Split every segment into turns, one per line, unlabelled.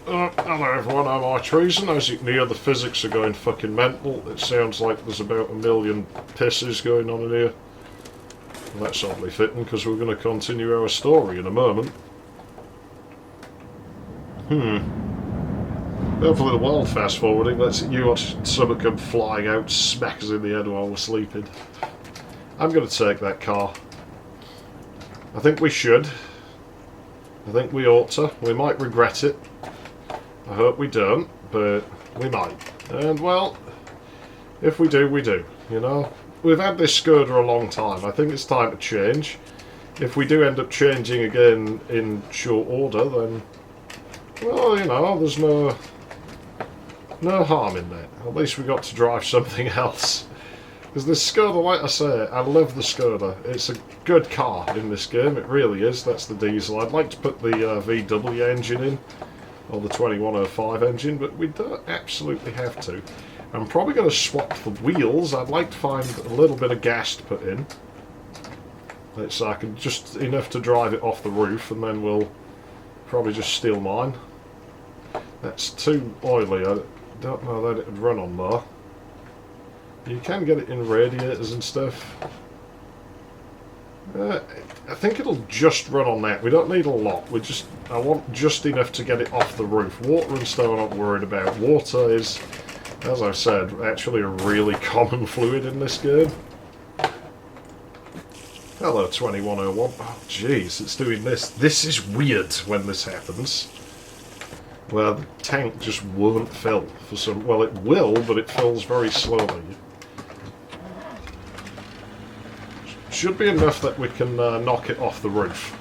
Hello everyone, I'm Treason. As you can hear, the physics are going fucking mental. It sounds like there's about a million pisses going on in here. Well, that's oddly fitting, because we're going to continue our story in a moment. Hopefully the world fast forwarding lets you watch something come flying out, smack us in the head while we're sleeping. I'm going to take that car. I think we should. I think we ought to. We might regret it. I hope we don't, but we might. And, well, if we do, we do, you know? We've had this Skoda a long time. I think it's time to change. If we do end up changing again in short order, then, well, you know, there's no harm in that. At least we got to drive something else. Because this Skoda, like I say, I love the Skoda. It's a good car in this game, it really is. That's the diesel. I'd like to put the VW engine in, or the 2105 engine, but we don't absolutely have to. I'm probably going to swap the wheels. I'd like to find a little bit of gas to put in. So I can just enough to drive it off the roof, and then we'll probably just steal mine. That's too oily. I don't know that it would run on there. You can get it in radiators and stuff. I think it'll just run on that. We don't need a lot. I want just enough to get it off the roof. Water and stuff I'm not worried about. Water is, as I've said, actually a really common fluid in this game. Hello, 2101. Oh, jeez, it's doing this. This is weird when this happens. Where the tank just won't fill for some... Well, it will, but it fills very slowly. Should be enough that we can knock it off the roof.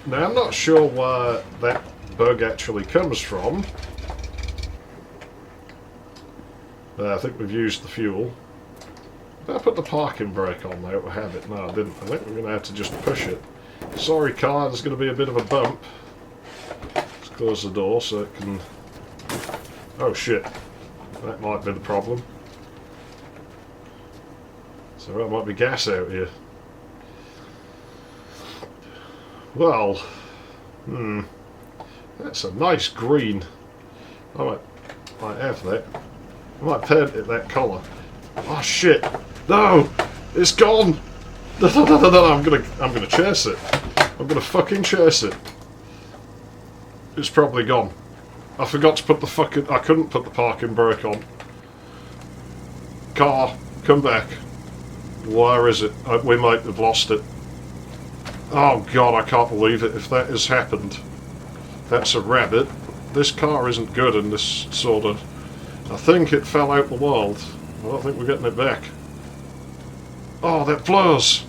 Now, I'm not sure where that bug actually comes from. I think we've used the fuel. Did I put the parking brake on there? We have it. No, I didn't. I think we're going to have to just push it. Sorry, car, there's going to be a bit of a bump. Let's close the door so it can... Oh, shit. That might be the problem. So there might be gas out here. Well, that's a nice green. I might have that. I might paint it that colour. Oh shit! No, it's gone. No! I'm gonna chase it. I'm gonna fucking chase it. It's probably gone. I forgot to put the fucking. I couldn't put the parking brake on. Car, come back. Where is it? We might have lost it. Oh god, I can't believe it. If that has happened, that's a rabbit. This car isn't good in this sort of... I think it fell out the world. I don't think we're getting it back. Oh, that blows!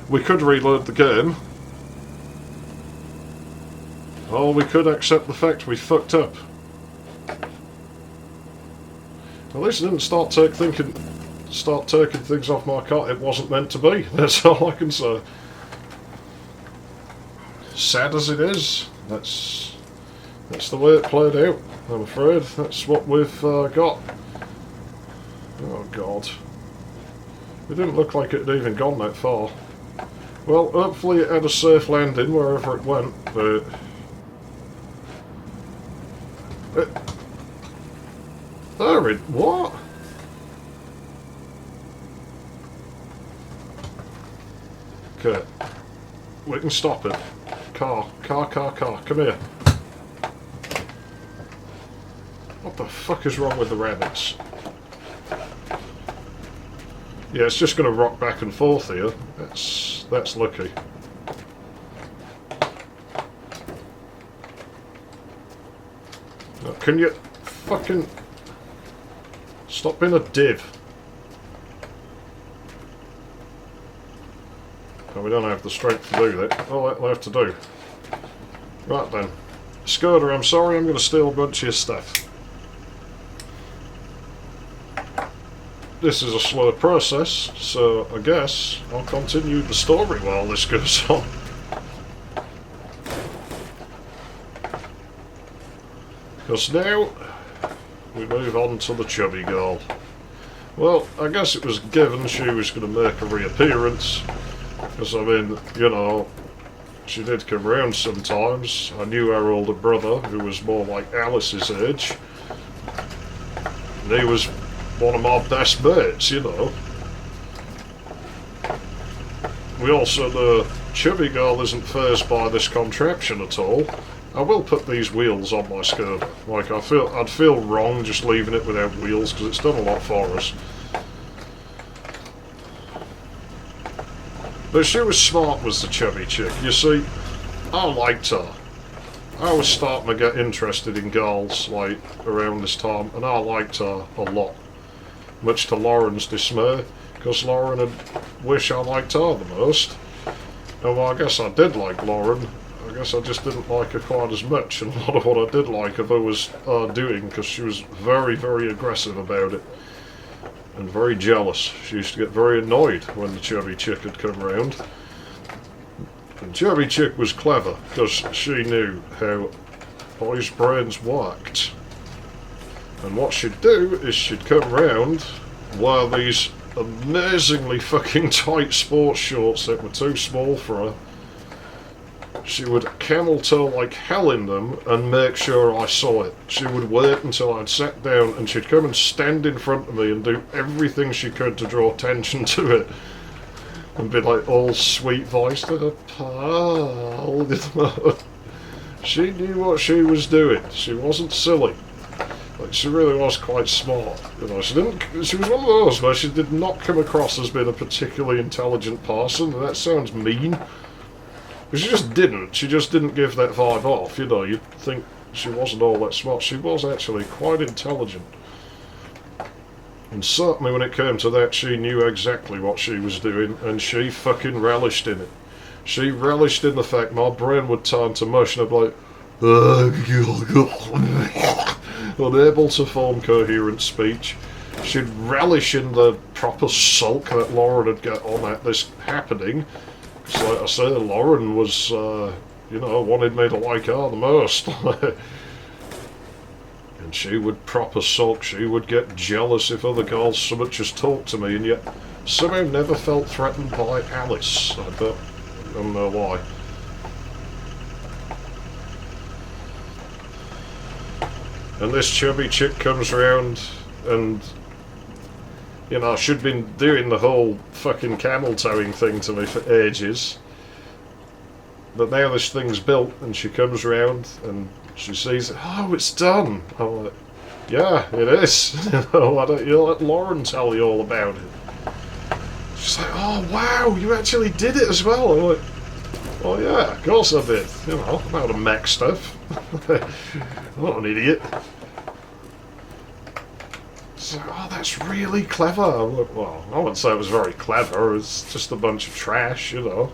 We could reload the game. Or we could accept the fact we fucked up. At least I didn't start taking things off my car. It wasn't meant to be. That's all I can say. Sad as it is, that's the way it played out. I'm afraid that's what we've got. Oh god, it didn't look like it had even gone that far. Well, hopefully it had a safe landing wherever it went, but there it... what? Okay, we can stop it. Car, come here. What the fuck is wrong with the rabbits? Yeah, it's just going to rock back and forth here. That's lucky. Now, can you fucking stop being a div? Oh, we don't have the strength to do that. All that'll have to do. Right then. Skoda, I'm sorry, I'm going to steal a bunch of your stuff. This is a slow process, so I guess I'll continue the story while this goes on. Because now we move on to the chubby girl. Well, I guess it was given she was going to make a reappearance. Because, I mean, you know, She did come round sometimes. I knew her older brother, who was more like Alice's age. And he was one of my best mates, you know. We also know Chubby Girl isn't fazed by this contraption at all. I will put these wheels on my scooter. Like, I'd feel wrong just leaving it without wheels, because it's done a lot for us. But she was smart, was the chubby chick. You see, I liked her. I was starting to get interested in girls, like, around this time, and I liked her a lot. Much to Lauren's dismay, because Lauren would wish I liked her the most. And well, I guess I did like Lauren. I guess I just didn't like her quite as much, and a lot of what I did like of her was her doing, because she was very, very aggressive about it. And very jealous. She used to get very annoyed when the chubby chick had come round. And chubby chick was clever, because she knew how boys' brains worked. And what she'd do is she'd come round, wear these amazingly fucking tight sports shorts that were too small for her. She would camel toe like hell in them and make sure I saw it. She would wait until I'd sat down and she'd come and stand in front of me and do everything she could to draw attention to it. And be like all sweet voiced, pal, you know. She knew what she was doing. She wasn't silly. Like, she really was quite smart. You know, she was one of those where she did not come across as being a particularly intelligent person, and that sounds mean. But she just didn't. She just didn't give that vibe off, you know. You'd think she wasn't all that smart. She was actually quite intelligent. And certainly when it came to that, she knew exactly what she was doing, and she fucking relished in it. She relished in the fact my brain would turn to mush, and I'd be like, unable to form coherent speech. She'd relish in the proper sulk that Lauren had got on at this happening. Because, like I say, Lauren was, you know, wanted me to like her the most. And she would proper sulk. She would get jealous if other girls so much as talked to me, and yet somehow never felt threatened by Alice. I don't know why. And this chubby chick comes round and, you know, she'd been doing the whole fucking camel towing thing to me for ages. But now this thing's built and she comes round and she sees it. Oh, it's done. I'm like, yeah, it is. You know, why don't you let Lauren tell you all about it? She's like, oh wow, you actually did it as well. I'm like, oh yeah, of course I did. You know, I'm out of mech stuff. I'm not an idiot. She's like, oh, that's really clever. I'm like, well, I wouldn't say it was very clever. It's just a bunch of trash, you know.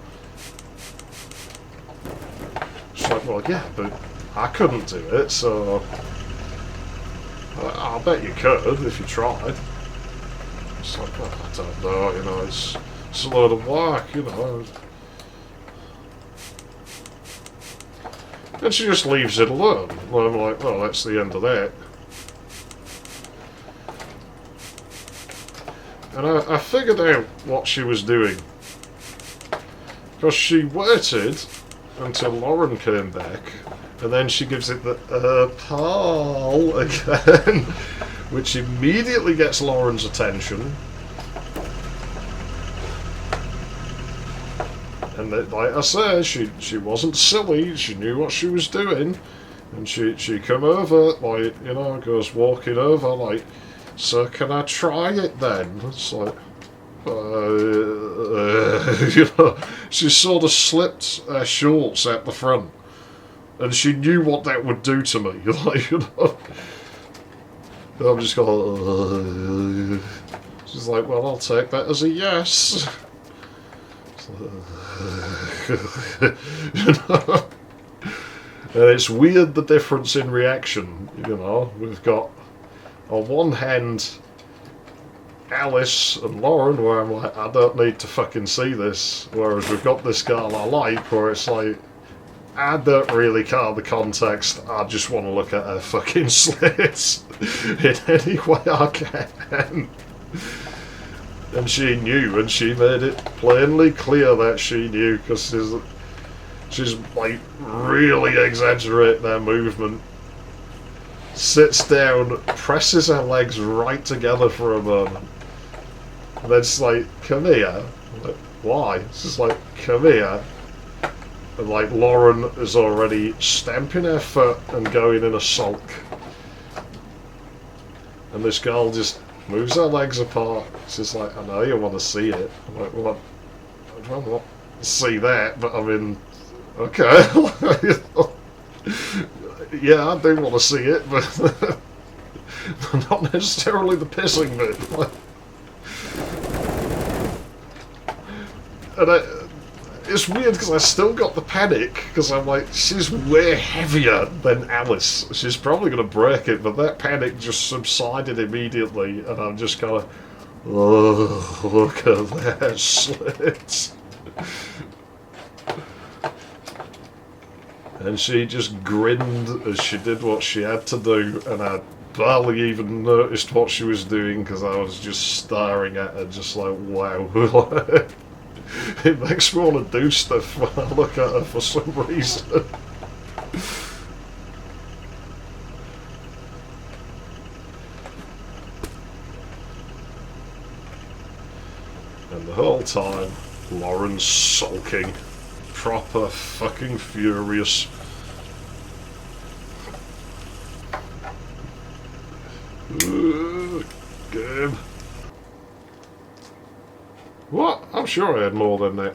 She's like, well, yeah, but I couldn't do it, so I'll bet you could if you tried. It's like, well, I don't know, you know, it's a load of work, you know. And she just leaves it alone. And I'm like, well, that's the end of that. And I figured out what she was doing. Because she waited until Lauren came back, and then she gives it the pal again, which immediately gets Lauren's attention. And like I said, she wasn't silly, she knew what she was doing, and she come over, like, you know, goes walking over, like, so can I try it then? It's like, you know, she sort of slipped her shorts at the front, and she knew what that would do to me, like, you know. And I'm just going, she's like, well, I'll take that as a yes. You know? And it's weird the difference in reaction, you know. We've got, on one hand, Alice and Lauren, where I'm like, I don't need to fucking see this. Whereas we've got this girl I like, where it's like, I don't really care the context, I just want to look at her fucking slits in any way I can. And she knew, and she made it plainly clear that she knew, because She's like really exaggerating her movement. Sits down, presses her legs right together for a moment. And then she's like, come here. I'm like, why? She's like, come here. And like Lauren is already stamping her foot and going in a sulk. And this girl just moves her legs apart. She's like, I know you want to see it. I'm like, well, I don't want to see that, but I mean, okay. Yeah, I do want to see it, but not necessarily the pissing bit. And it's weird because I still got the panic, because I'm like, she's way heavier than Alice. She's probably going to break it, but that panic just subsided immediately, and I'm just kind of, oh, look at that slit. And she just grinned as she did what she had to do, and I barely even noticed what she was doing because I was just staring at her, just like, wow. It makes me want to do stuff when I look at her for some reason. And the whole time, Lauren's sulking. Proper fucking furious. Game. What? I'm sure I had more than that.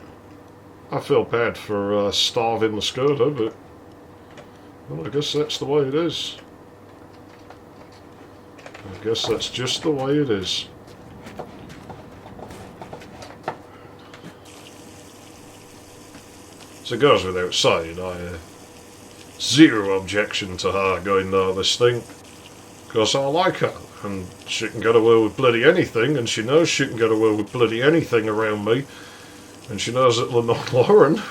I feel bad for starving the Skoda, but well, I guess that's the way it is. I guess that's just the way it is. So it goes without saying, I zero objection to her going near this thing, because I like her, and she can get away with bloody anything, and she knows she can get away with bloody anything around me, and she knows it'll annoy Lauren,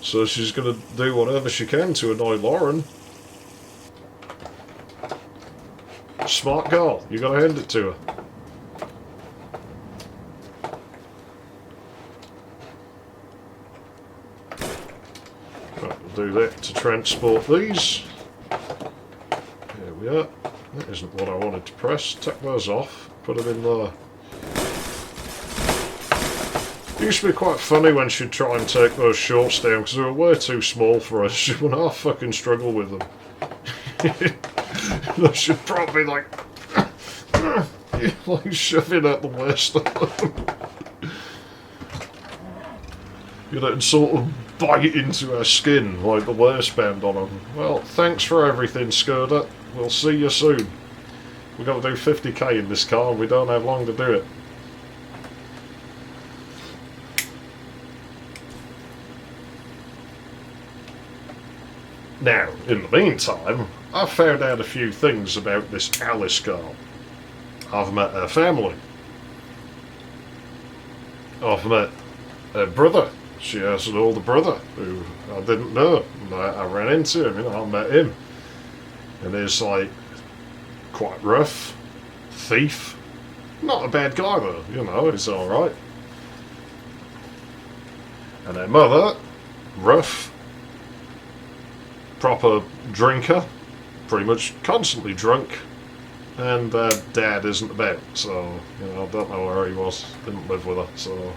so she's going to do whatever she can to annoy Lauren. Smart girl, you got to hand it to her. Do that to transport these. There we are. That isn't what I wanted to press. Take those off. Put them in there. It used to be quite funny when she'd try and take those shorts down because they were way too small for us. She would half fucking struggle with them. She'd probably like shoving at the waist of them. You know, and sort of bite into her skin like the waistband on them. Well, thanks for everything, Skoda. We'll see you soon. We've got to do 50k in this car and we don't have long to do it. Now, in the meantime, I've found out a few things about this Alice girl. I've met her family. I've met her brother. She has an older brother who I didn't know. I ran into him, I met him. And he's like quite rough, thief. Not a bad guy though, he's alright. And her mother, rough, proper drinker, pretty much constantly drunk. And dad isn't about, so, I don't know where he was, didn't live with her, so...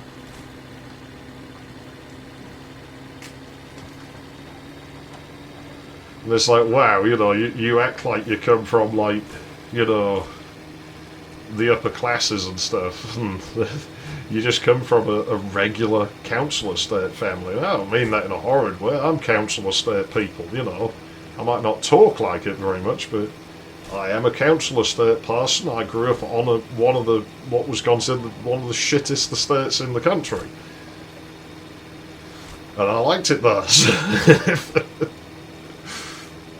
And it's like, wow, you act like you come from, like, the upper classes and stuff. You just come from a regular council estate family. I don't mean that in a horrid way. I'm council estate people, I might not talk like it very much, but I am a council estate person. I grew up on what was considered one of the shittest estates in the country. And I liked it there.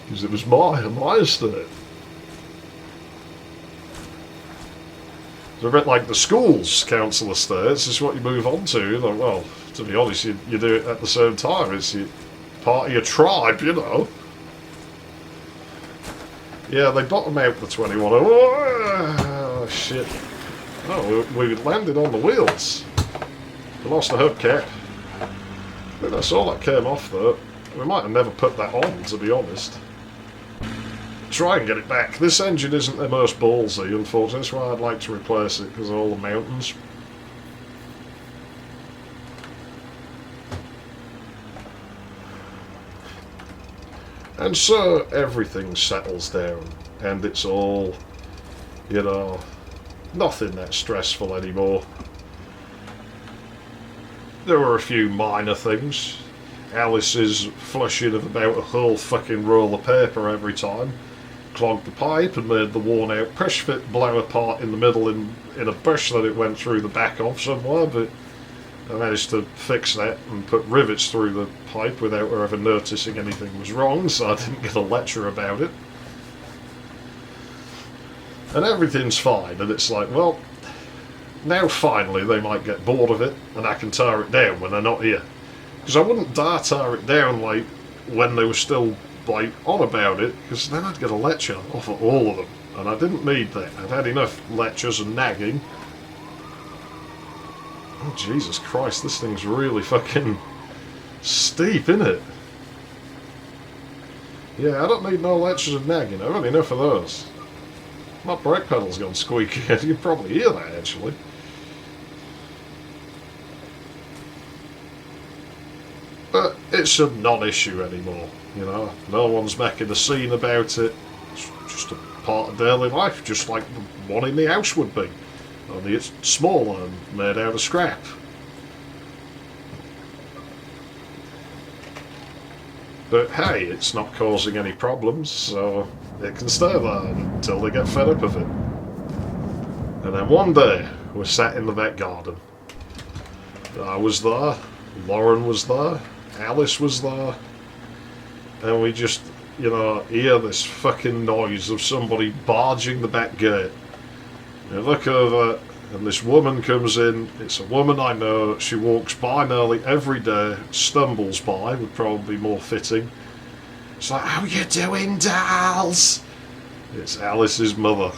Because it was my estate. It's a bit like the schools council estates. It's what you move on to. Well, to be honest, you do it at the same time. It's part of your tribe, Yeah, they bottom out the 21. Oh, shit. Oh, we landed on the wheels. We lost the hubcap. I think that's all that came off though. We might have never put that on, to be honest. Try and get it back. This engine isn't the most ballsy, unfortunately. That's why I'd like to replace it, because of all the mountains. And so everything settles down, and it's all, you know, nothing that stressful anymore. There were a few minor things. Alice's flushing of about a whole fucking roll of paper every time clogged the pipe and made the worn out push fit blow apart in the middle in a bush that it went through the back of somewhere, but I managed to fix that and put rivets through the pipe without her ever noticing anything was wrong, so I didn't get a lecture about it. And everything's fine, and it's like, well, now finally they might get bored of it and I can tear it down when they're not here. Because I wouldn't dare tear it down like when they were still like on about it, because then I'd get a lecture off of all of them, and I didn't need that. I'd had enough lectures and nagging. Oh Jesus Christ, this thing's really fucking steep, isn't it? Yeah, I don't need no lectures and nagging, I've had enough of those. My brake pedal's gone squeaky. You can probably hear that actually. But it's a non-issue anymore, you know. No one's making a scene about it. It's just a part of daily life, just like the one in the house would be. Only it's smaller and made out of scrap. But hey, it's not causing any problems, so it can stay there until they get fed up of it. And then one day, we're sat in the back garden. I was there, Lauren was there, Alice was there, and we just, you know, hear this fucking noise of somebody barging the back gate. And I look over, and this woman comes in. It's a woman I know. She walks by nearly every day, stumbles by, would probably be more fitting. It's like, how you doing, dolls? It's Alice's mother.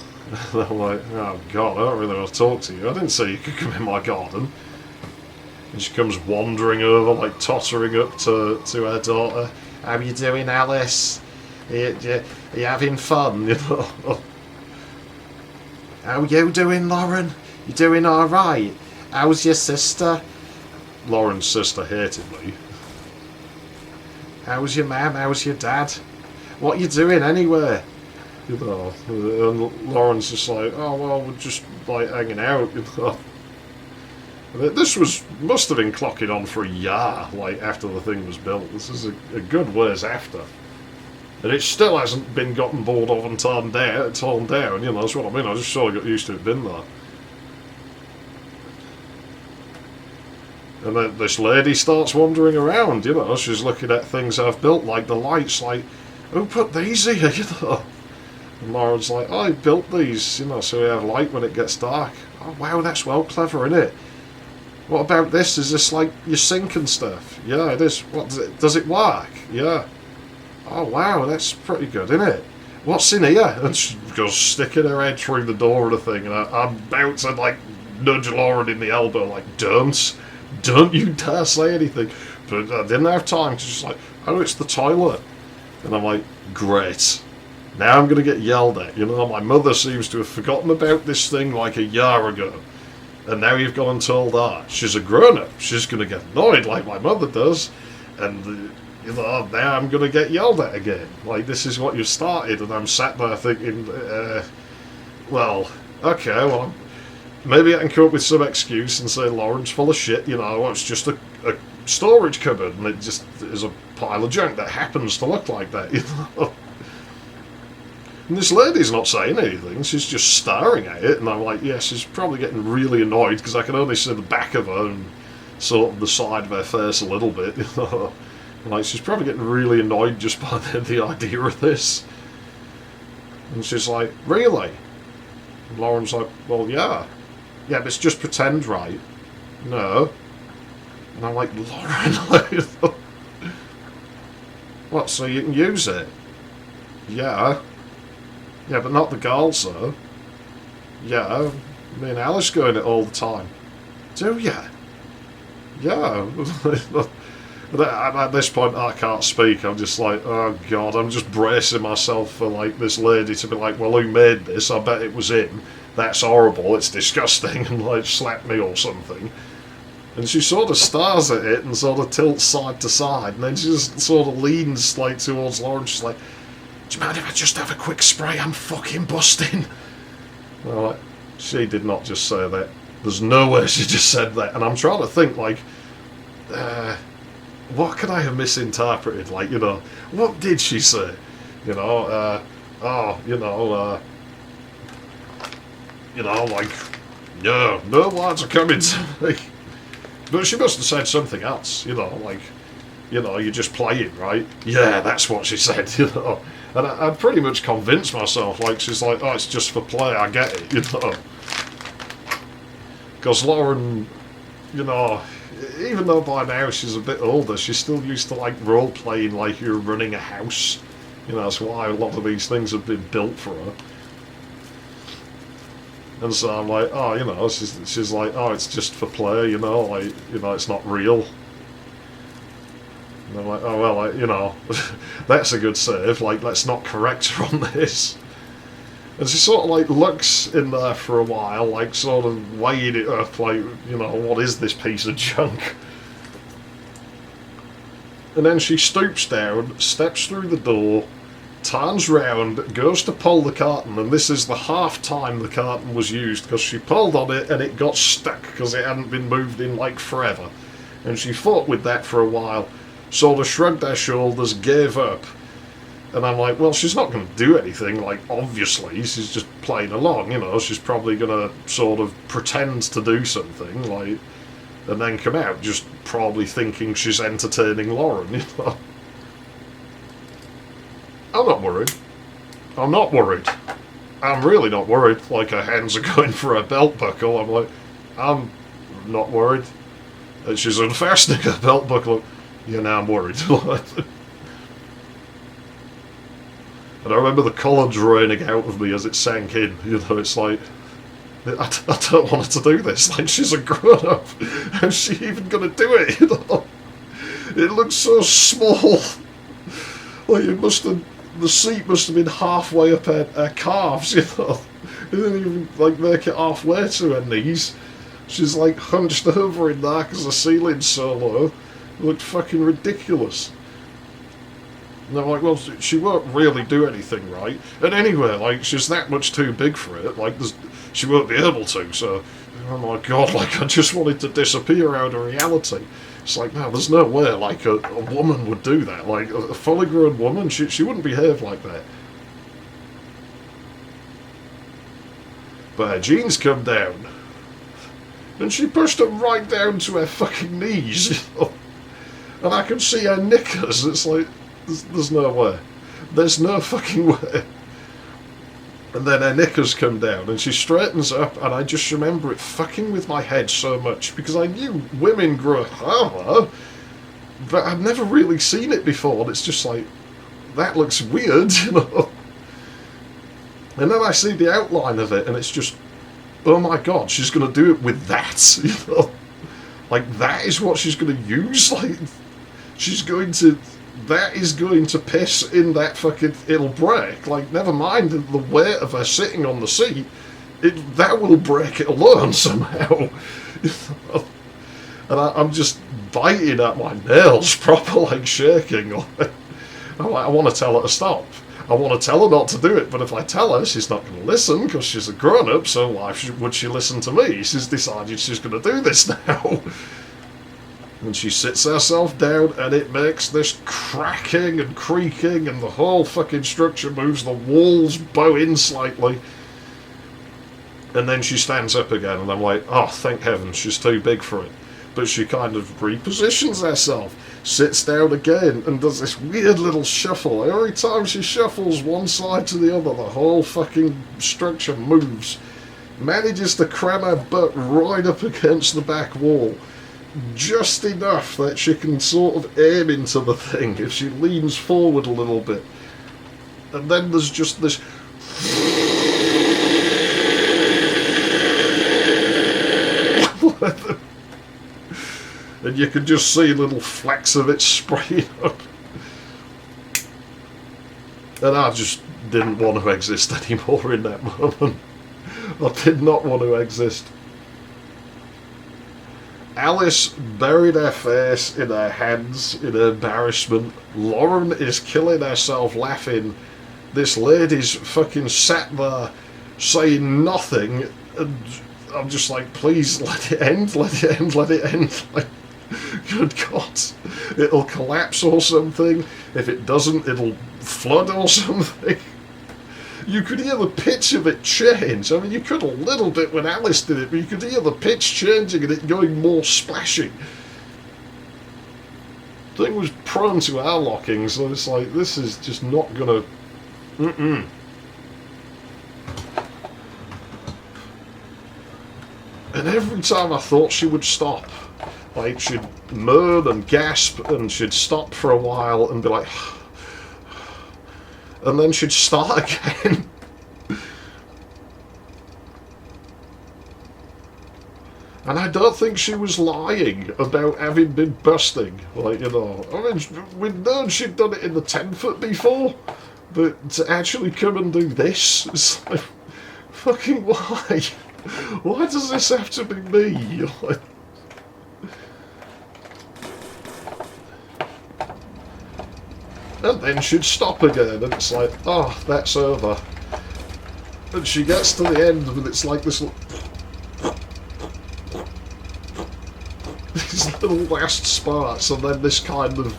And I'm like, oh God, I don't really want to talk to you. I didn't say you could come in my garden. And she comes wandering over, like tottering up to her daughter. How you doing, Alice? Are you having fun? You know. How you doing, Lauren? You doing alright? How's your sister? Lauren's sister hated me. How's your mum? How's your dad? What you doing anyway? You know, and Lauren's just like, oh well, we're just like hanging out, you know. This must have been clocking on for a year, like after the thing was built. This is a good ways after. And it still hasn't been gotten bored of and torn down, you know, that's what I mean. I just sort of got used to it being there. And then this lady starts wandering around, you know, she's looking at things I've built, like the lights, like, who put these here, you know? And Lauren's like, oh, I built these, you know, so we have light when it gets dark. Oh, wow, that's well clever, isn't it? What about this? Is this like your sink and stuff? Yeah, it is. What does it work? Yeah. Oh wow, that's pretty good, isn't it? What's in here? And she goes sticking her head through the door of the thing, and I'm about to like nudge Lauren in the elbow, like, don't you dare say anything. But I didn't have time. She's just like, oh, it's the toilet. And I'm like, great. Now I'm going to get yelled at. You know, my mother seems to have forgotten about this thing like a year ago. And now you've gone and told her. She's a grown-up. She's going to get annoyed like my mother does. And, you know, now I'm going to get yelled at again. Like, this is what you've started. And I'm sat there thinking, well, okay, well, maybe I can come up with some excuse and say Lauren's full of shit. You know, it's just a storage cupboard. And it just is a pile of junk that happens to look like that, you know. And this lady's not saying anything, she's just staring at it, and I'm like, yeah, she's probably getting really annoyed, because I can only see the back of her and sort of the side of her face a little bit, you know. And like, she's probably getting really annoyed just by the idea of this. And she's like, really? And Lauren's like, well, yeah. Yeah, but it's just pretend, right? No. And I'm like, Lauren, what, so you can use it? Yeah. Yeah, but not the girls, though. Yeah, me and Alice go in it all the time. Do ya? Yeah. And at this point, I can't speak. I'm just like, oh god, I'm just bracing myself for like this lady to be like, well, who made this? I bet it was him. That's horrible. It's disgusting, and like slap me or something. And she sort of stares at it and sort of tilts side to side, and then she just sort of leans like towards Lauren. She's like, do you mind if I just have a quick spray? I'm fucking busting. Well, like, she did not just say that. There's no way she just said that. And I'm trying to think, like, what could I have misinterpreted? Like, you know, what did she say? You know, like, no words are coming to me. But she must have said something else, you know, like, you know, you're just playing, right? Yeah, that's what she said, you know. And I'd pretty much convinced myself, like, she's like, oh, it's just for play, I get it, you know. Because Lauren, you know, even though by now she's a bit older, she's still used to, like, role-playing like you're running a house. You know, that's why a lot of these things have been built for her. And so I'm like, oh, you know, she's like, oh, it's just for play, you know, like, you know, it's not real. And I'm like, oh, well, like, you know, that's a good save, like, let's not correct her on this. And she sort of, like, looks in there for a while, like, sort of weighing it up, like, you know, what is this piece of junk? And then she stoops down, steps through the door, turns round, goes to pull the curtain, and this is the half time the curtain was used, because she pulled on it and it got stuck, because it hadn't been moved in, like, forever. And she fought with that for a while, sort of shrugged her shoulders, gave up. And I'm like, well, she's not going to do anything, like, obviously, she's just playing along, you know, she's probably going to sort of pretend to do something, like, and then come out just probably thinking she's entertaining Lauren, you know. I'm not worried. I'm not worried. I'm really not worried, like her hands are going for her belt buckle, I'm like, I'm not worried. And she's unfastening her belt buckle. Yeah, now I'm worried. And I remember the collar draining out of me as it sank in. You know, it's like, I don't want her to do this. Like, she's a grown-up. How's she even going to do it? You know? It looks so small. Like, the seat must have been halfway up her calves, you know. It didn't even, like, make it halfway to her knees. She's, like, hunched over in there because the ceiling's so low. It looked fucking ridiculous. And I'm like, well, she won't really do anything right. And anyway, like, she's that much too big for it. Like, she won't be able to. So, oh my god, like, I just wanted to disappear out of reality. It's like, no, there's no way, like, a woman would do that. Like, a fully grown woman, she wouldn't behave like that. But her jeans come down. And she pushed them right down to her fucking knees, you know? And I can see her knickers. It's like, there's no way. There's no fucking way. And then her knickers come down and she straightens up, and I just remember it fucking with my head so much, because I knew women grow hair, but I'd never really seen it before, and it's just like, that looks weird, you know. And then I see the outline of it, and it's just, oh my god, she's going to do it with that, you know. Like, that is what she's going to use, like, she's going to... That is going to piss in that fucking... It'll break. Like, never mind the weight of her sitting on the seat. That will break it alone somehow. And I'm just biting at my nails, proper, like, shaking. I'm like, I want to tell her to stop. I want to tell her not to do it, but if I tell her, she's not going to listen, because she's a grown-up, so why would she listen to me? She's decided she's going to do this now. And she sits herself down, and it makes this cracking and creaking, and the whole fucking structure moves, the walls bow in slightly. And then she stands up again, and I'm like, oh, thank heaven, she's too big for it. But she kind of repositions herself, sits down again, and does this weird little shuffle. Every time she shuffles one side to the other, the whole fucking structure moves. Manages to cram her butt right up against the back wall. Just enough that she can sort of aim into the thing if she leans forward a little bit. And then there's just this... and you could just see little flecks of it spraying up. And I just didn't want to exist anymore in that moment. I did not want to exist. Alice buried her face in her hands in embarrassment. Lauren is killing herself laughing. This lady's fucking sat there saying nothing, and I'm just like, please let it end, let it end, let it end. Like, good God, it'll collapse or something. If it doesn't, it'll flood or something. You could hear the pitch of it change. I mean, you could a little bit when Alice did it, but you could hear the pitch changing and it going more splashing. The thing was prone to airlocking, so it's like, this is just not gonna... And every time I thought she would stop, like, she'd moan and gasp, and she'd stop for a while and be like... and then she'd start again. And I don't think she was lying about having been busting. Like, you know, I mean, we'd known she'd done it in the 10-foot before, but to actually come and do this, it's like, fucking why? Why does this have to be me? Like, and then she'd stop again, and it's like, oh, that's over. And she gets to the end, and it's like this... these little last sparks, and then this kind of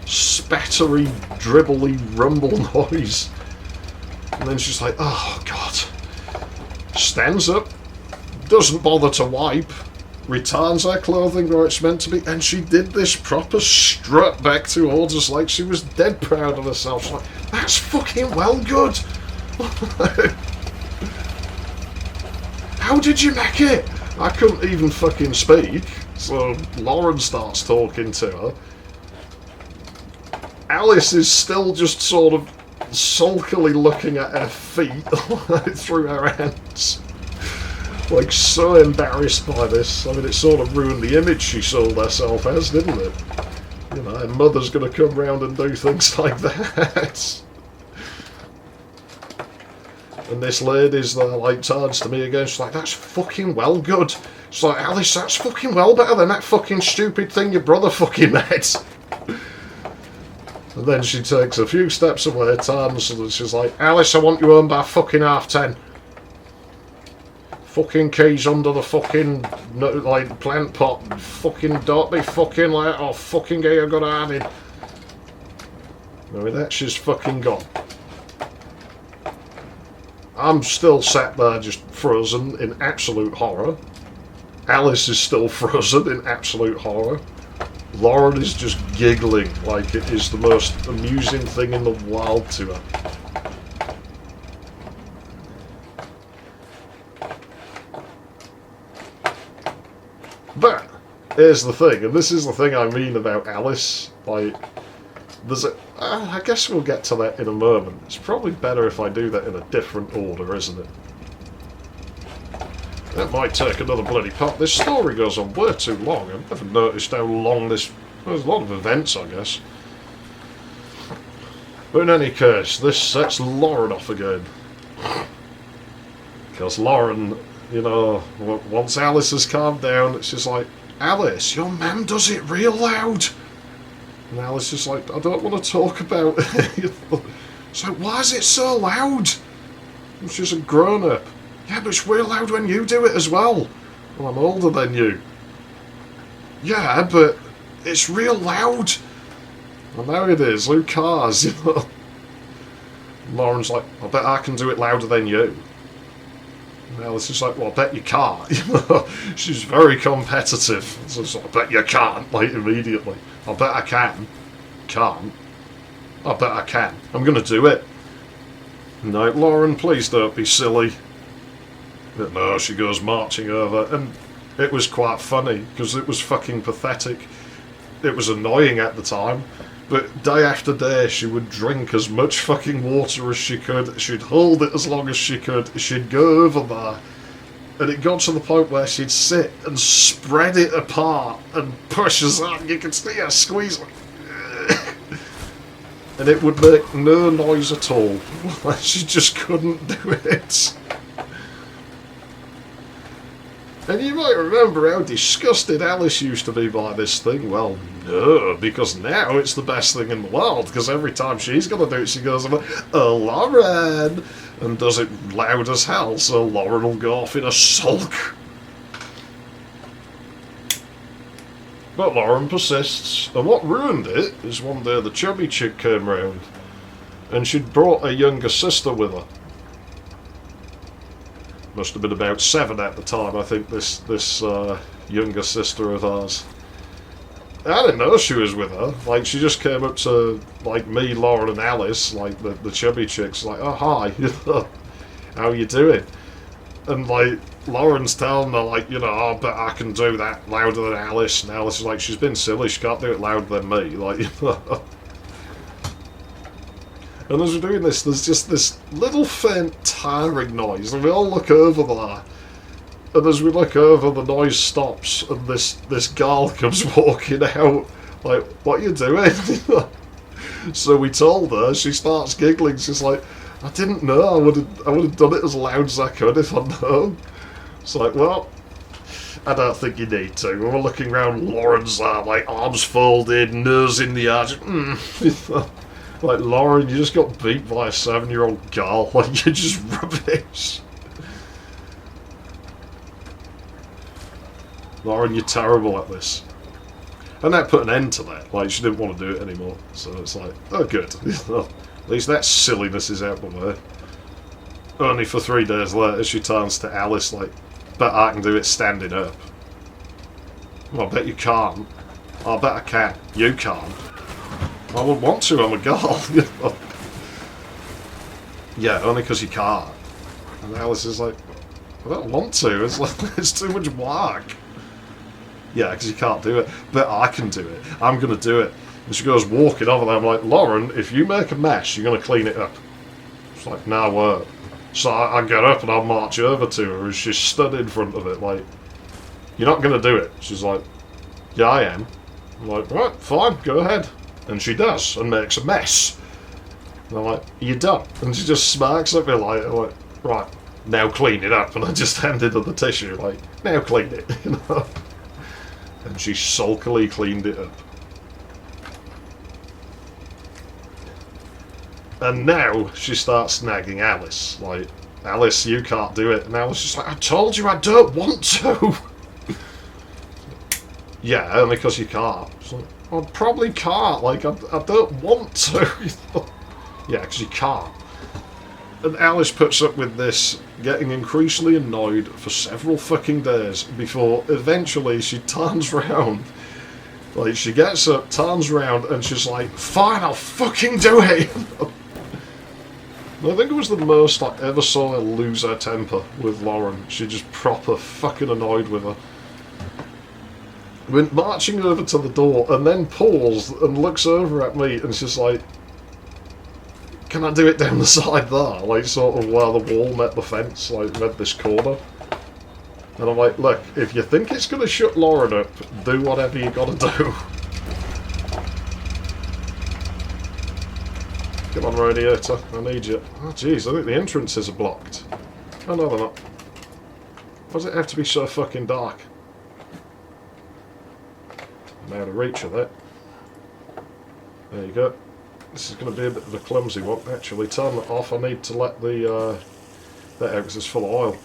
spattery, dribbly rumble noise. And then she's like, oh, God. Stands up, doesn't bother to wipe, returns her clothing where it's meant to be, and she did this proper strut back towards us like she was dead proud of herself. She's like, that's fucking well good. How did you make it? I couldn't even fucking speak, so Lauren starts talking to her. Alice is still just sort of sulkily looking at her feet through her hands. Like, so embarrassed by this. I mean, it sort of ruined the image she sold herself as, didn't it? You know, her mother's going to come round and do things like that. And this lady's there, like, turns to me again. She's like, that's fucking well good. She's like, Alice, that's fucking well better than that fucking stupid thing your brother fucking made. And then she takes a few steps away, turns, and she's like, Alice, I want you home by fucking 10:30. Fucking keys under the fucking, like, plant pot. Fucking don't be fucking like, oh, fucking get your good hand in. And with that, she's fucking gone. I'm still sat there just frozen in absolute horror. Alice is still frozen in absolute horror. Lauren is just giggling like it is the most amusing thing in the world to her. But here's the thing, and this is the thing I mean about Alice. Like, there's a... I guess we'll get to that in a moment. It's probably better if I do that in a different order, isn't it? That might take another bloody part. This story goes on way too long. I've never noticed how long this... There's a lot of events, I guess. But in any case, this sets Lauren off again. Because Lauren, you know, once Alice has calmed down, it's just like, Alice, your mum does it real loud. And Alice is like, I don't want to talk about it. It's like, why is it so loud? And she's a grown-up. Yeah, but it's real loud when you do it as well. Well, I'm older than you. Yeah, but it's real loud. Well, now it is. Who cares, you know? And Lauren's like, I bet I can do it louder than you. And Alice is like, well, I bet you can't. You know? She's very competitive. So it's like, I bet you can't, like, immediately. I bet I can. Can't. I bet I can. I'm going to do it. No, Lauren, please don't be silly. But no, she goes marching over. And it was quite funny, because it was fucking pathetic. It was annoying at the time. But day after day, she would drink as much fucking water as she could. She'd hold it as long as she could. She'd go over there. And it got to the point where she'd sit and spread it apart and push us up. You could see her squeeze. And it would make no noise at all. She just couldn't do it. And you might remember how disgusted Alice used to be by this thing. Well, no, because now it's the best thing in the world. Because every time she's going to do it, she goes, "Oh, Lauren!" and does it loud as hell, so Lauren will go off in a sulk. But Lauren persists, and what ruined it is one day the chubby chick came round, and she'd brought a younger sister with her. Must have been about 7 at the time, I think, this younger sister of ours. I didn't know she was with her. Like, she just came up to, like, me, Lauren and Alice, like, the chubby chicks, like, "Oh, hi, how you doing?" And, like, Lauren's telling her, like, "Oh, but I can do that louder than Alice." And Alice is like, "She's been silly, she can't do it louder than me." Like, And as we're doing this, there's just this little faint tiring noise, and we all look over there. And as we look over, the noise stops, and this girl comes walking out, like, "What are you doing?" So we told her, she starts giggling, she's like, "I didn't know, I would have done it as loud as I could if I'd known." It's like, well, I don't think you need to. We're looking around, Lauren's like, arms folded, nose in the air, just, like, "Lauren, you just got beat by a 7-year-old girl, like, you're just rubbish. Lauren, you're terrible at this." And that put an end to that. Like, she didn't want to do it anymore. So it's like, oh, good. At least that silliness is out the way. Only for 3 days later, she turns to Alice like, "Bet I can do it standing up." "Well, I bet you can't." "I bet I can." "You can't." "I would want to, I'm a girl." "Yeah, only because you can't." And Alice is like, "I don't want to. It's like, it's too much work." "Yeah, because you can't do it." "But I can do it. I'm going to do it." And she goes walking over there. I'm like, "Lauren, if you make a mess, you're going to clean it up." She's like, "No, I won't." So I get up and I march over to her, and she's stood in front of it like, "You're not going to do it." She's like, "Yeah, I am." I'm like, "Right, fine, go ahead." And she does, and makes a mess. And I'm like, "Are you done?" And she just smirks at me like, "Right, now clean it up." And I just handed her the tissue, like, "Now clean it." And she sulkily cleaned it up. And now she starts nagging Alice, like, "Alice, you can't do it." And Alice is just like, "I told you I don't want to." "Yeah, only because you can't." It's like, "I probably can't, like, I don't want to." "Yeah, because you can't." And Alice puts up with this, getting increasingly annoyed for several fucking days before eventually she turns round. Like, she gets up, turns round, and she's like, "Fine, I'll fucking do it." I think it was the most I ever saw her lose her temper with Lauren. She just proper fucking annoyed with her. Went marching over to the door and then paused and looks over at me and she's like, "Can I do it down the side there?" Like, sort of where the wall met the fence, like, met this corner. And I'm like, "Look, if you think it's going to shut Lauren up, do whatever you got to do." Come on, radiator, I need you. Oh, jeez, I think the entrances are blocked. Oh, no, they're not. Why does it have to be so fucking dark? I'm out of reach of that. There you go. This is going to be a bit of a clumsy one, actually. Turn that off. I need to let the that out because it's full of oil.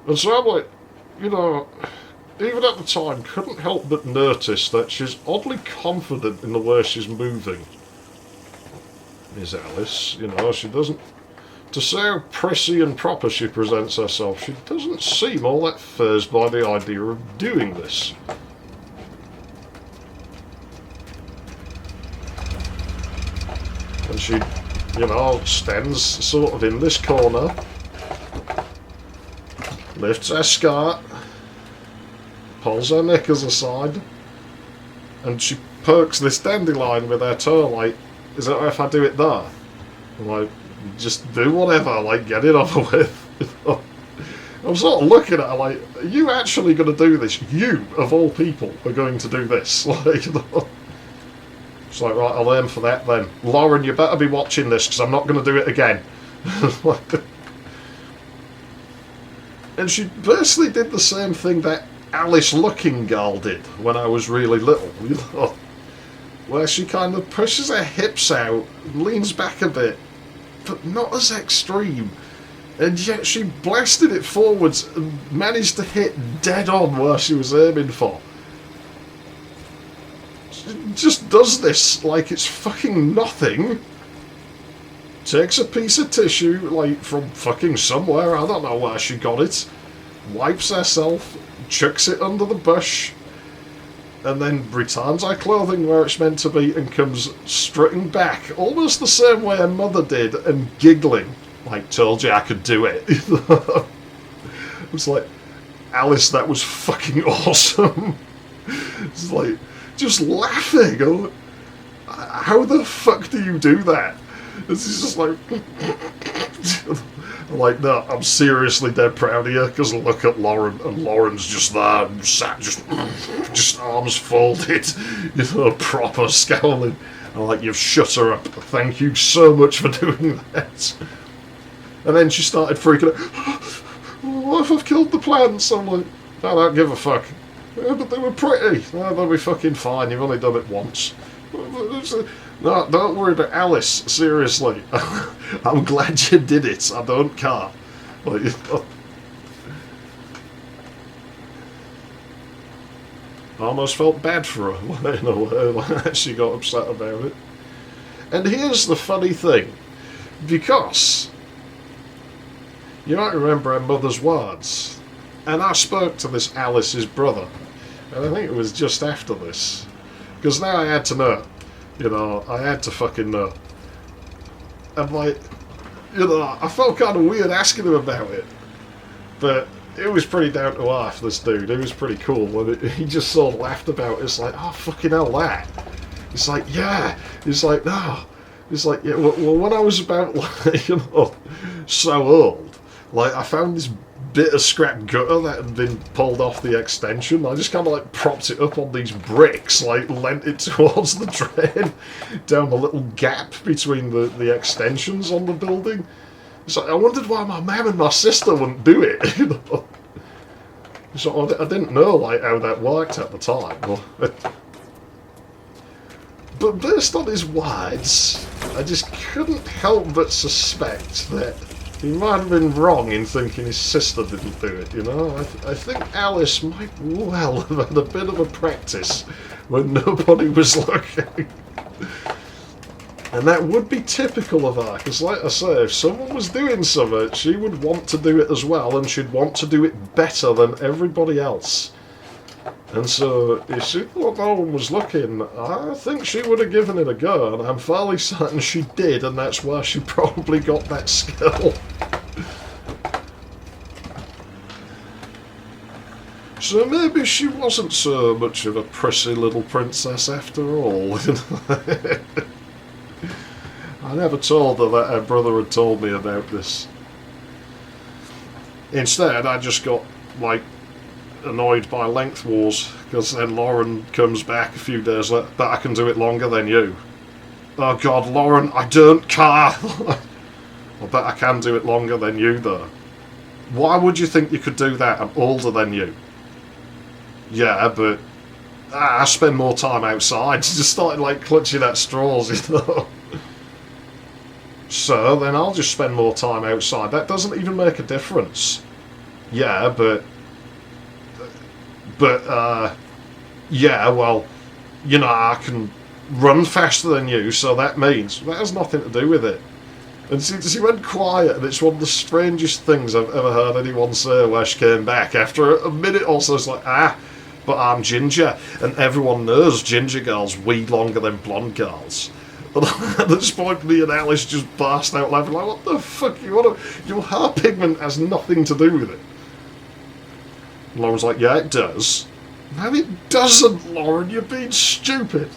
And so I'm like, even at the time, couldn't help but notice that she's oddly confident in the way she's moving. Miss Alice, she doesn't... To say how prissy and proper she presents herself, she doesn't seem all that fazed by the idea of doing this. And she, stands sort of in this corner, lifts her skirt, pulls her knickers aside, and she pokes this dandelion with her toe, like, "Is it if I do it there?" I'm like, Just do whatever, like, get it over with. I'm sort of looking at her like, are you actually going to do this? You, of all people, are going to do this. Like, it's like, right, I'll aim for that then. Lauren, you better be watching this, because I'm not going to do it again. And she basically did the same thing that Alice-looking girl did when I was really little, you know, where she kind of pushes her hips out, leans back a bit, but not as extreme, and yet she blasted it forwards and managed to hit dead on where she was aiming for. She just does this like it's fucking nothing. Takes a piece of tissue, like, from fucking somewhere, I don't know where she got it, wipes herself, chucks it under the bush, and then returns her clothing where it's meant to be and comes strutting back, almost the same way her mother did, and giggling, like, told you I could do it. It's like, Alice, that was fucking awesome. It's like, just laughing. I'm like, how the fuck do you do that? It's just like, I'm like, no, I'm seriously dead proud of you, because look at Lauren, and Lauren's just there, and sat, just arms folded, you know, proper scowling. I'm like, you've shut her up, thank you so much for doing that. And then she started freaking out, what if I've killed the plants? I'm like, I don't give a fuck. Yeah, but they were pretty. No, they'll be fucking fine, you've only done it once. No, don't worry about Alice, seriously. I'm glad you did it, I don't care. Like, you know. I almost felt bad for her, in a way, when she got upset about it. And here's the funny thing, because you might remember her mother's words, and I spoke to this Alice's brother, and I think it was just after this, because now I had to know. You know, I had to fucking know. And like, you know, I felt kind of weird asking him about it. But it was pretty down to earth, this dude. It was pretty cool. And he just sort of laughed about it. It's like, oh, fucking hell, that. It's like, yeah. It's like, no. It's like, yeah, well, when I was about, like, you know, so old, like, I found this bit of scrap gutter that had been pulled off the extension. I just kind of like propped it up on these bricks, like lent it towards the drain down the little gap between the extensions on the building. It's like, I wondered why my mum and my sister wouldn't do it, you know. So I didn't know like how that worked at the time. But based on his words, I just couldn't help but suspect that he might have been wrong in thinking his sister didn't do it, you know? I think Alice might well have had a bit of a practice when nobody was looking. And that would be typical of her, because like I say, if someone was doing something, she would want to do it as well, and she'd want to do it better than everybody else. And so, if she thought no one was looking, I think she would have given it a go, and I'm fairly certain she did, and that's where she probably got that skill. So maybe she wasn't so much of a prissy little princess after all. I never told her that her brother had told me about this. Instead, I just got, like, annoyed by length wars, because then Lauren comes back a few days later, that I can do it longer than you. Oh god, Lauren, I don't care! I bet I can do it longer than you, though. Why would you think you could do that? I'm older than you. Yeah, but I spend more time outside. She just started, like, clutching at straws, you know. So, then I'll just spend more time outside. That doesn't even make a difference. Yeah, but yeah, well, you know, I can run faster than you, so that means that has nothing to do with it. And she went quiet, and it's one of the strangest things I've ever heard anyone say where she came back. After a minute or so, it's like, but I'm ginger, and everyone knows ginger girls weed longer than blonde girls. And at this point, me and Alice just burst out laughing, like, what the fuck, your hair pigment has nothing to do with it. And Lauren's like, yeah, it does. No, it doesn't, Lauren, you're being stupid.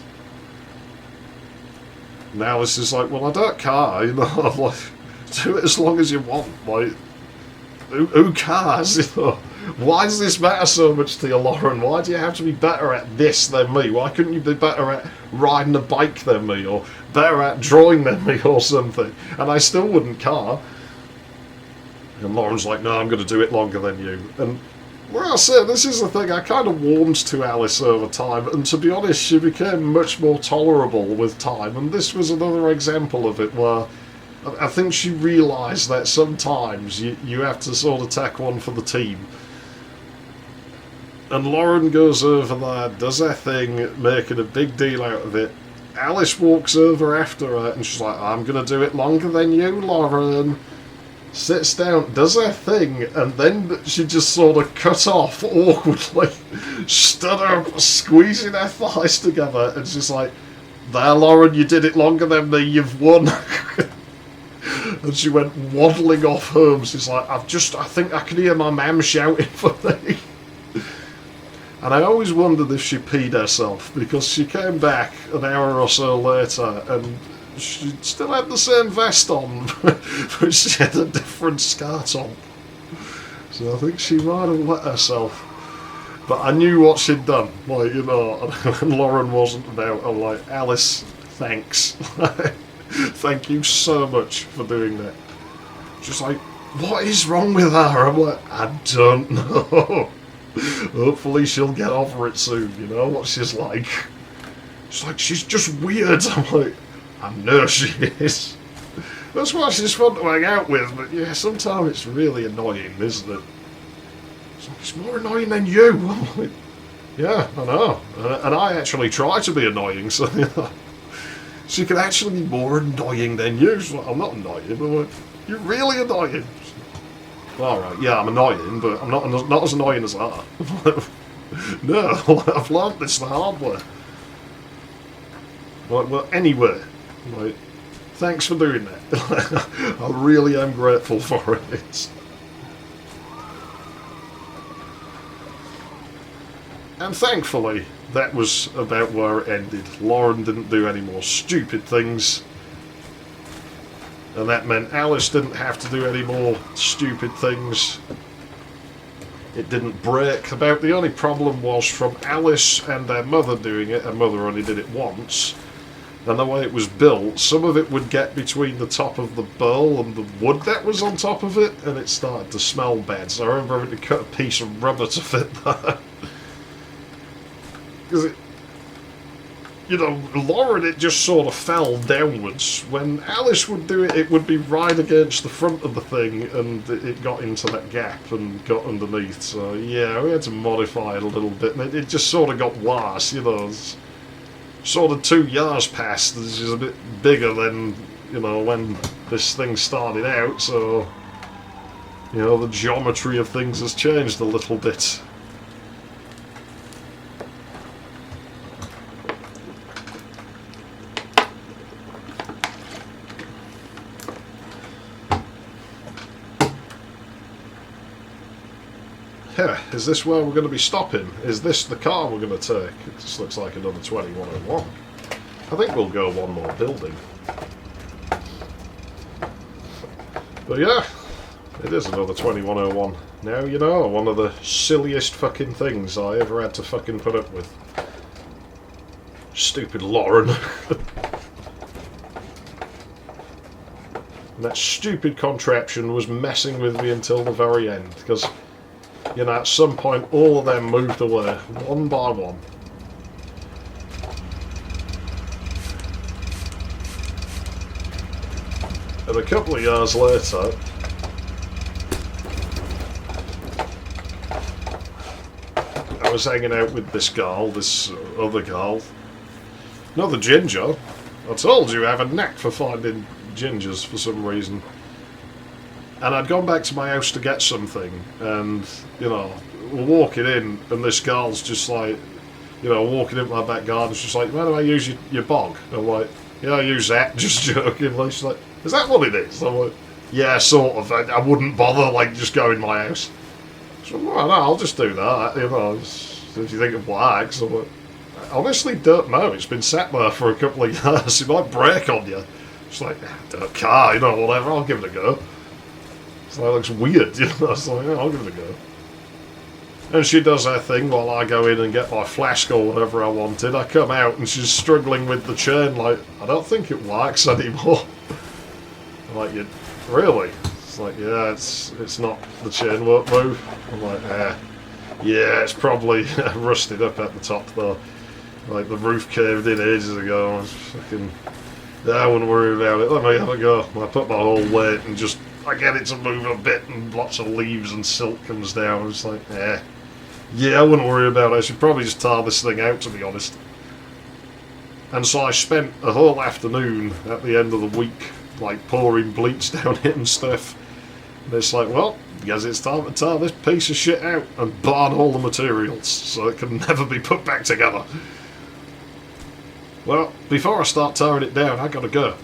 And Alice is like, well, I don't care, you know, like, do it as long as you want. Like, who cares? You know? Why does this matter so much to you, Lauren? Why do you have to be better at this than me? Why couldn't you be better at riding a bike than me, or better at drawing than me, or something? And I still wouldn't care. And Lauren's like, no, I'm going to do it longer than you. And well, I said, this is the thing, I kind of warmed to Alice over time, and to be honest, she became much more tolerable with time, and this was another example of it, where I think she realised that sometimes you have to sort of take one for the team. And Lauren goes over there, does her thing, making a big deal out of it. Alice walks over after her, and she's like, I'm going to do it longer than you, Lauren. Sits down, does her thing, and then she just sort of cut off awkwardly, stood up, squeezing her thighs together, and she's like, there, Lauren, you did it longer than me, you've won. And she went waddling off home. She's like, I think I can hear my mum shouting for me. And I always wondered if she peed herself, because she came back an hour or so later and she still had the same vest on, but she had a different skirt on. So I think she might have let herself. But I knew what she'd done, like, you know, and Lauren wasn't about. I'm like, Alice, thanks. Thank you so much for doing that. Just like, what is wrong with her? I'm like, I don't know. Hopefully she'll get over it soon, you know what she's like. She's like, she's just weird. I'm like, I know she is. That's why she's fun to hang out with, but yeah, sometimes it's really annoying, isn't it? It's like, it's more annoying than you. I'm like, yeah, I know. And I actually try to be annoying, so yeah. She can actually be more annoying than you. She's like, I'm not annoying. I'm like, you're really annoying. Alright, yeah, I'm annoying, but I'm not as annoying as that. No, I've learned this the hard way. Well, anyway, like, thanks for doing that. I really am grateful for it. And thankfully, that was about where it ended. Lauren didn't do any more stupid things. And that meant Alice didn't have to do any more stupid things. It didn't break. About the only problem was from Alice and their mother doing it. Her mother only did it once. And the way it was built, some of it would get between the top of the bowl and the wood that was on top of it, and it started to smell bad. So I remember having to cut a piece of rubber to fit that. Because it, you know, Lauren, it just sort of fell downwards. When Alice would do it, it would be right against the front of the thing, and it got into that gap and got underneath. So yeah, we had to modify it a little bit, and it just sort of got worse, you know. It's sort of 2 years passed, this is a bit bigger than, you know, when this thing started out, so, you know, the geometry of things has changed a little bit. Yeah, is this where we're going to be stopping? Is this the car we're going to take? It just looks like another 2101. I think we'll go one more building. But yeah, it is another 2101. Now you know, one of the silliest fucking things I ever had to fucking put up with. Stupid Lauren. And that stupid contraption was messing with me until the very end, because, you know, at some point all of them moved away, one by one. And a couple of years later, I was hanging out with this girl, this other girl, another ginger. I told you I have a knack for finding gingers for some reason. And I'd gone back to my house to get something, and, you know, we're walking in, and this girl's just like, you know, walking into my back garden, she's like, where do I use your bog? And I'm like, yeah, I use that, just joking. Like, she's like, is that what it is? I'm like, yeah, sort of. I wouldn't bother, like, just go in my house. So I'm like, well, no, I'll just do that, you know, if you think it works. I'm like, I honestly don't know. It's been sat there for a couple of years. It might break on you. She's like, car, you know, whatever, I'll give it a go. It's like, it looks weird, you know. It's like, yeah, I'll give it a go. And she does her thing while I go in and get my flask or whatever I wanted. I come out and she's struggling with the chain, like, I don't think it works anymore. I'm like, you really? It's like, yeah, it's not, the chain won't move. I'm like, yeah, it's probably rusted up at the top though. Like, the roof caved in ages ago. I was fucking, yeah, I wouldn't worry about it. Let me have a go. I put my whole weight and just, I get it to move a bit and lots of leaves and silk comes down. I was like, yeah, I wouldn't worry about it. I should probably just tar this thing out, to be honest. And so I spent a whole afternoon at the end of the week, like, pouring bleach down it and stuff. And it's like, well, I guess it's time to tar this piece of shit out and burn all the materials so it can never be put back together. Well, before I start tearing it down, I gotta go.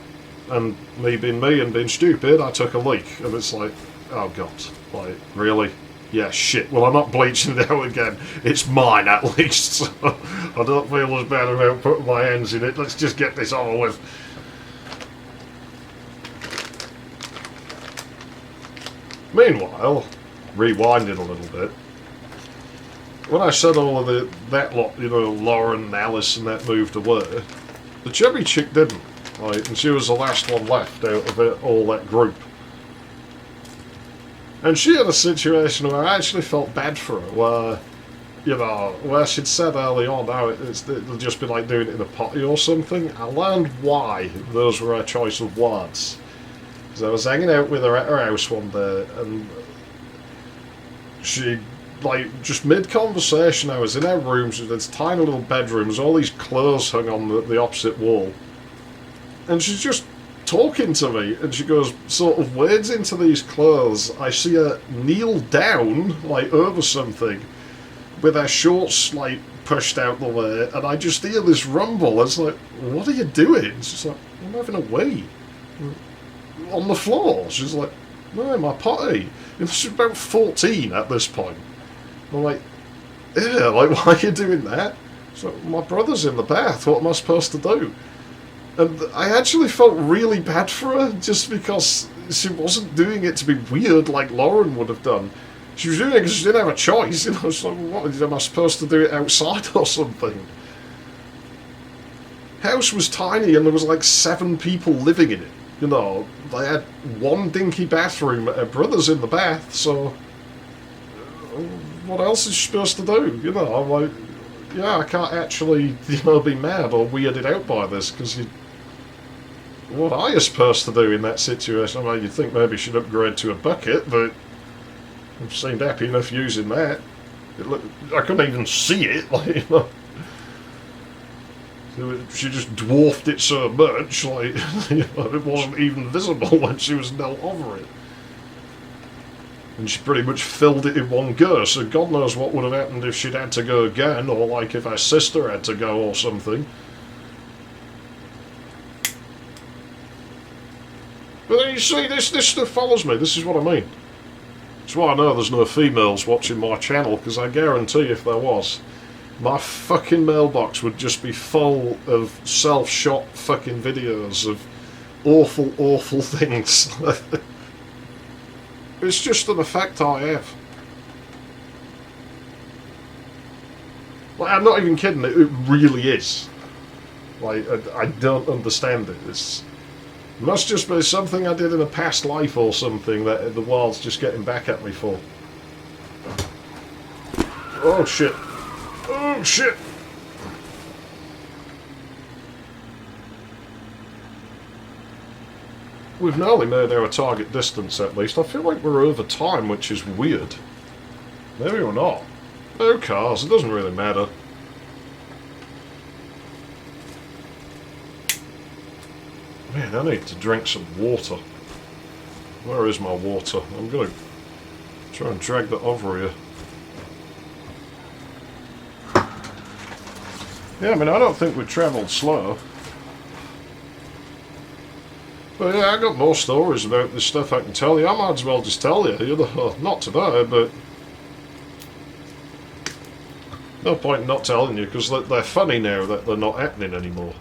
And me and being stupid, I took a leak. And it's like, oh god, like, really? Yeah, shit. Well, I'm not bleaching it out again. It's mine, at least. So I don't feel as bad about putting my hands in it. Let's just get this over with. Meanwhile, rewinding a little bit, when I said all of that lot, you know, Lauren and Alice and that moved away, the chubby chick didn't. Right, and she was the last one left out of it, all that group. And she had a situation where I actually felt bad for her, where, you know, where she'd said early on, oh, it'll just be like doing it in a potty or something. I learned why those were her choice of words. Because I was hanging out with her at her house one day, and she, like, just mid-conversation, I was in her room, she had this tiny little bedroom, there's all these clothes hung on the opposite wall. And she's just talking to me, and she goes, sort of wades into these clothes. I see her kneel down, like, over something, with her shorts, like, pushed out the way, and I just hear this rumble. It's like, what are you doing? She's like, I'm having a wee. On the floor. She's like, no, my potty. And she's about 14 at this point. I'm like, yeah, like, why are you doing that? She's like, my brother's in the bath, what am I supposed to do? And I actually felt really bad for her, just because she wasn't doing it to be weird like Lauren would have done. She was doing it because she didn't have a choice, you know. She's like, what, am I supposed to do it outside or something? House was tiny and there was like 7 people living in it, you know. They had one dinky bathroom, her brother's in the bath, so what else is she supposed to do, you know? I'm like, yeah, I can't actually, you know, be mad or weirded out by this, because what are you supposed to do in that situation? I mean, you'd think maybe she'd upgrade to a bucket, but I seemed happy enough using that. I couldn't even see it, like, you know. She just dwarfed it so much, like, you know, it wasn't even visible when she was knelt over it. And she pretty much filled it in one go, so God knows what would have happened if she'd had to go again, or like if her sister had to go or something. But then you see, this stuff follows me, this is what I mean. That's why I know there's no females watching my channel, because I guarantee if there was, my fucking mailbox would just be full of self-shot fucking videos of awful, awful things. It's just an effect I have. Like, I'm not even kidding, it really is. Like, I don't understand it. It must just be something I did in a past life or something that the world's just getting back at me for. Oh shit. Oh shit! We've nearly made our target distance at least. I feel like we're over time, which is weird. Maybe we're not. No cars, it doesn't really matter. Man, I need to drink some water. Where is my water? I'm gonna try and drag that over here. Yeah, I mean, I don't think we travelled slow. But yeah, I got more stories about this stuff I can tell you. I might as well just tell you know, not today, but no point in not telling you, because they're funny now that they're not happening anymore.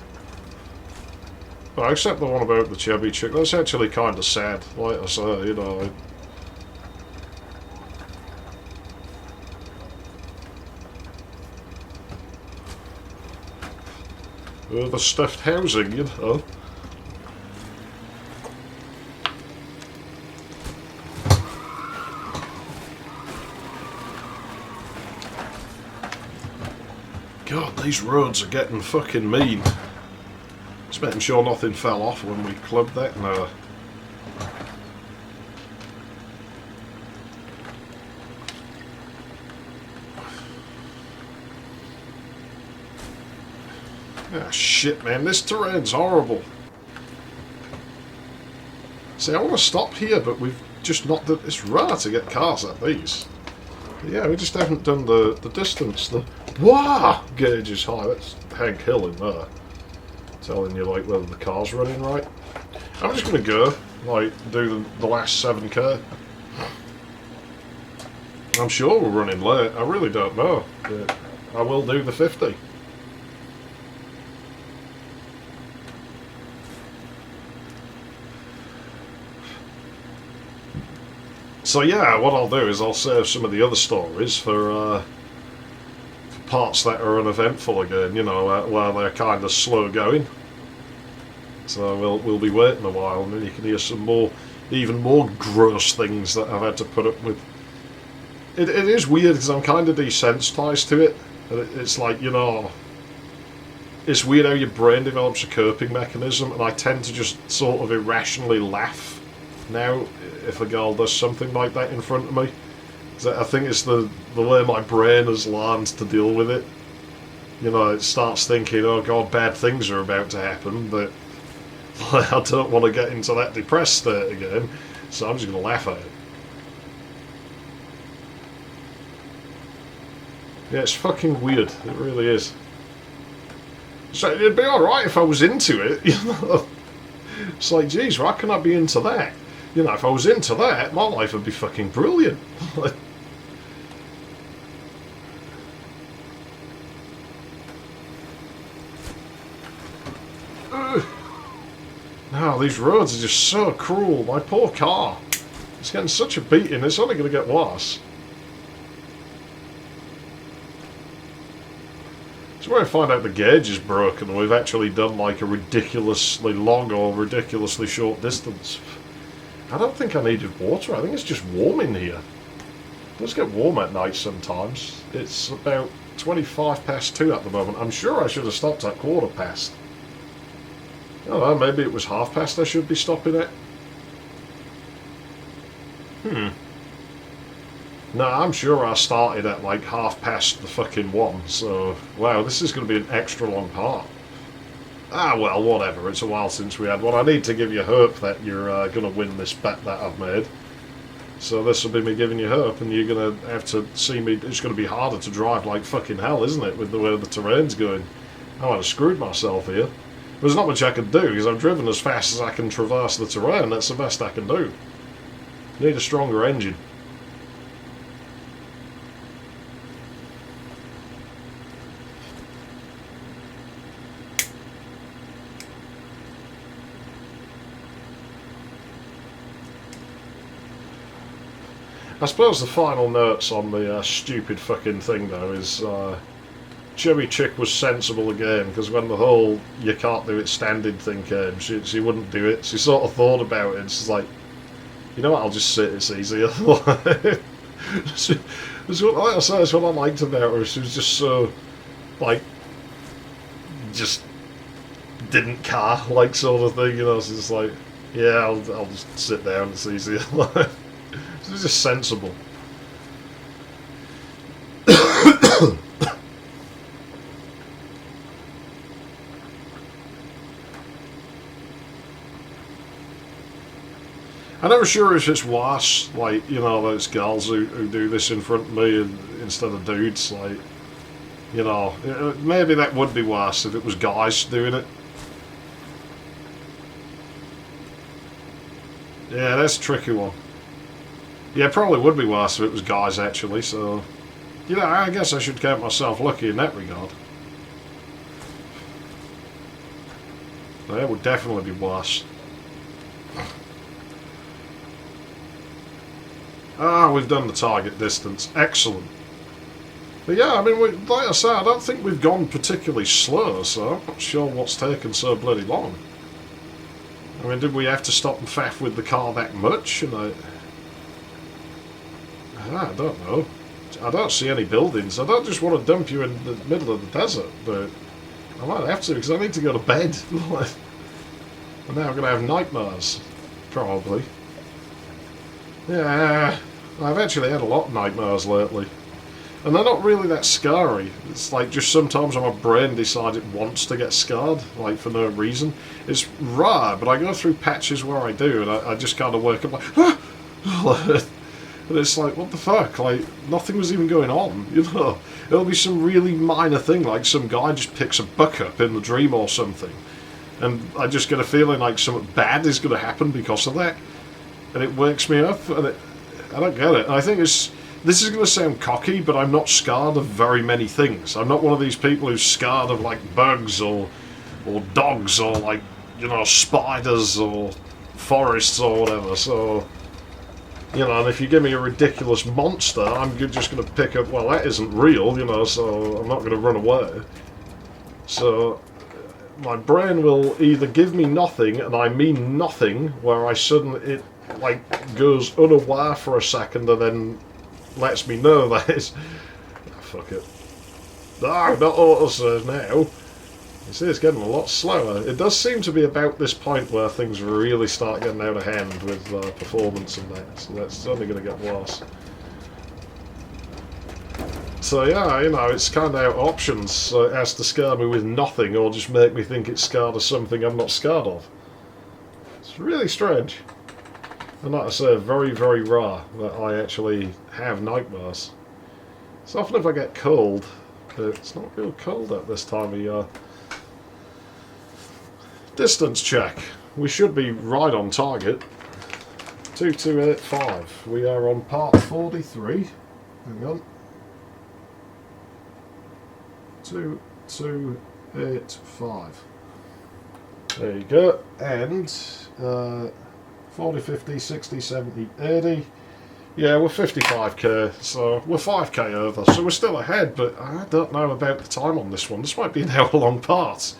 Well, except the one about the chubby chick. That's actually kind of sad. Like I say, you know. The stuffed housing, you know. God, these roads are getting fucking mean. Just making sure nothing fell off when we clubbed that. No. Ah, shit, man, this terrain's horrible. See, I want to stop here, but we've just not done... It's rare to get cars at these. But yeah, we just haven't done the distance. The wow gauge is high. That's Hank Hill in there. Telling you, like, whether the car's running right. I'm just going to go, like, do the last 7k. I'm sure we're running late. I really don't know. But I will do the 50. So yeah, what I'll do is I'll save some of the other stories for parts that are uneventful again, you know, where they're kind of slow going. So we'll be waiting a while, and then you can hear some more, even more gross things that I've had to put up with. It is weird because I'm kind of desensitised to it. It's like, you know, it's weird how your brain develops a coping mechanism, and I tend to just sort of irrationally laugh now if a girl does something like that in front of me. I think it's the way my brain has learned to deal with it. You know, it starts thinking, oh god, bad things are about to happen, but I don't want to get into that depressed state again, so I'm just going to laugh at it. Yeah, it's fucking weird, it really is. So it'd be alright if I was into it, you know. It's like, geez, why can I be into that? You know, if I was into that, my life would be fucking brilliant. No, these roads are just so cruel. My poor car. It's getting such a beating, it's only going to get worse. So when I find out the gauge is broken and we've actually done like a ridiculously long or ridiculously short distance. I don't think I needed water. I think it's just warm in here. It does get warm at night sometimes. It's about 25 past 2 at the moment. I'm sure I should have stopped at 1/4 past. I don't know, maybe it was 1/2 past I should be stopping at. No, I'm sure I started at like 1/2 past the fucking 1, so... Wow, this is going to be an extra long part. Ah, well, whatever. It's a while since we had one. I need to give you hope that you're going to win this bet that I've made. So this will be me giving you hope, and you're going to have to see me... It's going to be harder to drive like fucking hell, isn't it, with the way the terrain's going? I might have screwed myself here. There's not much I can do, because I've driven as fast as I can traverse the terrain. That's the best I can do. Need a stronger engine. I suppose the final notes on the stupid fucking thing, though, is Chubby Chick was sensible again, because when the whole you can't do it standing thing came, she wouldn't do it. She sort of thought about it, and she's like, you know what, I'll just sit, it's easier. Like I say, that's what I liked about her. She was just so, like, just didn't care, like, sort of thing, you know. She's just like, yeah, I'll just sit down, it's easier. It's just sensible. I'm never sure if it's worse, like, you know, those girls who do this in front of me instead of dudes, like, you know, maybe that would be worse if it was guys doing it. Yeah, that's a tricky one. Yeah, it probably would be worse if it was guys, actually, so... You know, I guess I should count myself lucky in that regard. There would definitely be worse. Ah, we've done the target distance. Excellent. But yeah, I mean, like I say, I don't think we've gone particularly slow, so I'm not sure what's taken so bloody long. I mean, did we have to stop and faff with the car that much? And I don't know. I don't see any buildings. I don't just want to dump you in the middle of the desert, but I might have to because I need to go to bed. And now I'm going to have nightmares, probably. Yeah, I've actually had a lot of nightmares lately. And they're not really that scary. It's like just sometimes my brain decides it wants to get scarred, like for no reason. It's rare, but I go through patches where I do, and I just kind of wake up like, ah! And it's like, what the fuck? Like, nothing was even going on, you know? It'll be some really minor thing, like some guy just picks a book up in the dream or something. And I just get a feeling like something bad is going to happen because of that. And it wakes me up, and I don't get it. And I think this is going to sound cocky, but I'm not scarred of very many things. I'm not one of these people who's scarred of, like, bugs or dogs or, like, you know, spiders or forests or whatever, so... You know, and if you give me a ridiculous monster, I'm just going to pick up, well, that isn't real, you know, so I'm not going to run away. So, my brain will either give me nothing, and I mean nothing, where I suddenly, it, like, goes unaware for a second and then lets me know that it's... Oh, fuck it. Ah, not autosave now. You see, it's getting a lot slower. It does seem to be about this point where things really start getting out of hand with performance and that, so that's only going to get worse. So yeah, you know, it's kind of out options. So it has to scare me with nothing or just make me think it's scared of something I'm not scared of. It's really strange. And like I say, very, very rare that I actually have nightmares. It's often if I get cold, but it's not real cold at this time of year. Distance check. We should be right on target. 2285. We are on part 43. Hang on. 2285. There you go. And 40, 50, 60, 70, 80. Yeah, we're 55k, so we're 5k over. So we're still ahead, but I don't know about the time on this one. This might be an hour-long part.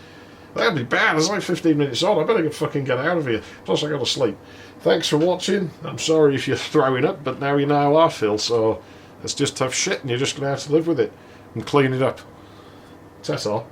That'd be bad. It's like 15 minutes on. I better fucking get out of here. Plus, I got to sleep. Thanks for watching. I'm sorry if you're throwing up, but now you know how I feel, so it's just tough shit, and you're just going to have to live with it and clean it up. Ta-ta.